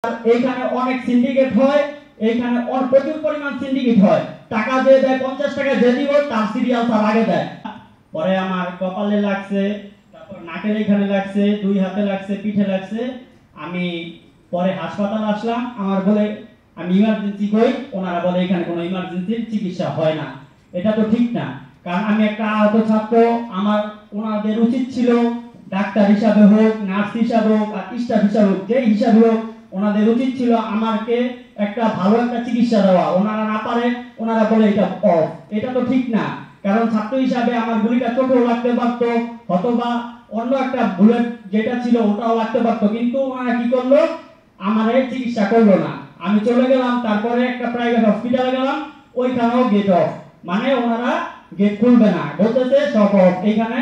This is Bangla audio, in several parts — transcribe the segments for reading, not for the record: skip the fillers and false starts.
এইখানে অনেক সিন্ডিকেট হয়, এইখানে প্রচুর পরিমাণ সিন্ডিকেট হয়। টাকা দিয়ে দেয় 50 টাকা যে দিব তার সিরিয়াল তার আগে দেয়। পরে আমার কপালে লাগছে, তারপর নাকের এখানে লাগছে, দুই হাতে লাগছে, পিঠে লাগছে। আমি পরে হাসপাতাল আসলাম, আমার বলে আমি ইমার্জেন্সি কই, ওনারা বলে এখানে কোনো ইমার্জেন্সির চিকিৎসা হয় না। এটা তো ঠিক না, কারণ আমি একটা আহত ছাত্র। আমার ওনাদের উচিত ছিল ডাক্তার হিসাবে হোক, নার্স হিসাবে হোক, আর স্টাফ হিসাবে হোক, যে হিসাবে হোক, ওনাদের উচিত ছিল আমাকে একটা ভালো একটা চিকিৎসা দেওয়া। ওনারা না পারে, ওনারা বলে এটা অফ। এটা তো ঠিক না, কারণ ছাত্র হিসাবে আমার গুলিটা চোখেও লাগতে পারতো, অথবা অন্য একটা বুলেট যেটা ছিল ওটাও লাগতে পারতো, কিন্তু ওনারা কি করলো, আমারে চিকিৎসা করলো না। আমি চলে গেলাম, তারপরে একটা প্রাইভেট হসপিটালে গেলাম, ওইখানেও গেট অফ। মানে ওনারা গেট খুলবে না, বলতেছে সব অফ। এখানে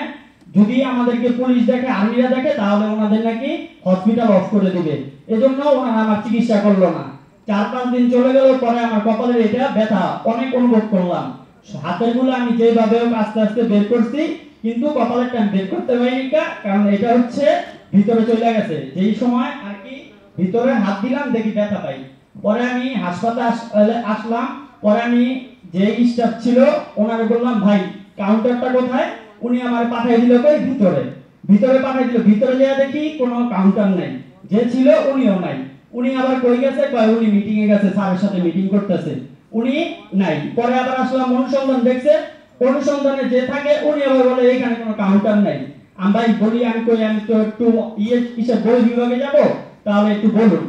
যদি আমাদেরকে পুলিশ দেখে, আর্মিরা দেখে, তাহলে ওনাদের নাকি হসপিটাল অফ করে দিবে। এজন্য ওনারা আমার চিকিৎসা করলো না। 4-5 দিন চলে গেল, পরে আমার কপালের এটা ব্যথা অনেক অনুভব করলাম। হাতের গুলো আমি যেভাবে হোক আস্তে আস্তে বের করছি, কিন্তু কপালেরটা আমি বের করতে পারিনি, কারণ এটা হচ্ছে ভিতরে চলে গেছে। যেই সময় আর কি ভিতরে হাত দিলাম, দেখি ব্যথা পাই। পরে আমি হাসপাতালে আসলাম। পরে আমি যে স্টাফ ছিল ওনাকে বললাম, ভাই কাউন্টারটা কোথায়? উনি আমার পাঠিয়ে দিল কই ভিতরে। ভিতরে পাঠিয়ে দিল, ভিতরে যেয়ে দেখি কোনো কাউন্টার নাই, যে ছিল উনিও নাই। উনি আবার কই গেছে, কয় উনি মিটিং এ গেছে, স্যারের সাথে মিটিং করতেছে, উনি নাই। পরে আবার আসলাম, অনুসন্ধান দেখছে, অনুসন্ধানে যে থাকে উনি আবার বলে এখানে কোনো কাউন্টার নাই। আমি ভাই বলি, আমি কই আমি তো একটু কিসের বই বিভাগে যাব, তাহলে একটু বলুন।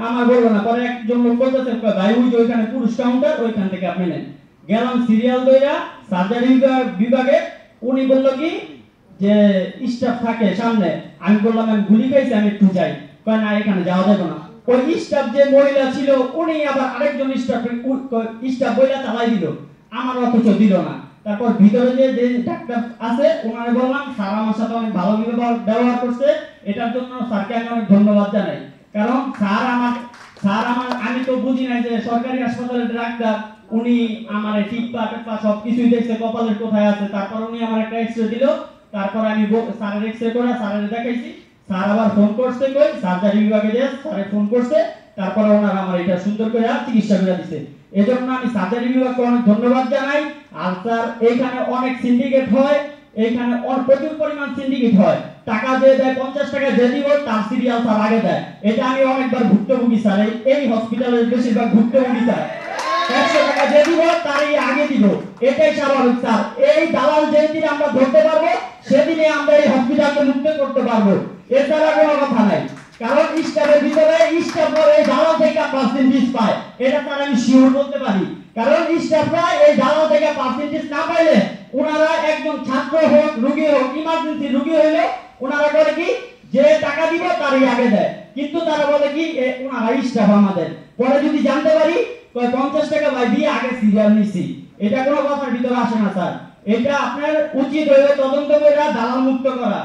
আমার বললো না। পরে একজন লোক বলতেছে, ভাই ওই যে ওইখানে পুরুষ কাউন্টার, ওইখান থেকে আপনি নেন। গেলাম সিরিয়াল দইরা সার্জারি বিভাগে। উনি বলল কি যে স্টাফ থাকে সামনে। আমি বললাম আমি গুলি খাইছি, আমি একটু যাই। কয় না, এখানে যাওয়া যাবে না। ওই স্টাফ যে মহিলা ছিল উনি আবার আরেকজন স্টাফ বইলা চালাই দিল, আমার অথচ দিল না। তারপর ভিতরে যে ডাক্তার আছে ওনারে বললাম, স্যার আমার সাথে অনেক ভালো ব্যবহার করছে, এটার জন্য স্যারকে আমি অনেক ধন্যবাদ জানাই। কারণ স্যার আমার আমি তো বুঝি নাই যে সরকারি হাসপাতালের ডাক্তার, উনি আমার টিপা টেপা সবকিছুই দেখছে, কপালের কোথায় আছে। তারপর উনি আমার একটা এক্সরে দিল। তারপর আমি স্যারের এক্সরে করে স্যারের দেখাইছি। স্যার আবার ফোন করছে, কই সার্জারি বিভাগে যে স্যারে ফোন করছে। তারপর ওনারা আমার এটা সুন্দর করে চিকিৎসা করে দিছে। এজন্য আমি সার্জারি বিভাগকে অনেক ধন্যবাদ জানাই। আর স্যার এইখানে অনেক সিন্ডিকেট হয়, এইখানে প্রচুর পরিমাণ সিন্ডিকেট হয়। টাকা দিয়ে দেয় 50 টাকা যে দিব তার সিরিয়াল তার আগে দেয়। এটা আমি অনেকবার ভুক্তভোগী স্যার, এই হসপিটালের বেশিরভাগ ভুক্তভোগী স্যার। 100 টাকা যে দিব তারই আগে দিব, এটাই স্বাভাবিক স্যার। এই দালাল যেদিন আমরা ধরতে পারবো, সেদিনে আমরা এই হসপিটালকে মুক্ত করতে পারবো, এছাড়া কোনো কথা নাই। কারণ স্টাফের ভিতরে স্টাফরা এই দালাল থেকে পার্সেন্টেজ পায়, এটা তার আমি শিওর বলতে পারি। কারণ স্টাফরা এই দালাল থেকে পার্সেন্টেজ না পাইলে, ওনারা একজন ছাত্র হোক, রোগী হোক, ইমার্জেন্সি রোগী হইলে ওনারা করে কি, যে টাকা দিব তারই আগে দেয়। কিন্তু তারা বলে কি ওনারা স্টাফ আমাদের। পরে যদি জানতে পারি 50 টাকা ভাই দিয়ে আগে সিরিয়াল নিছি, এটা কোনো কথার ভিতরে আসে না স্যার। এটা আপনার উচিত হইলে তদন্ত করে দালাল মুক্ত করা।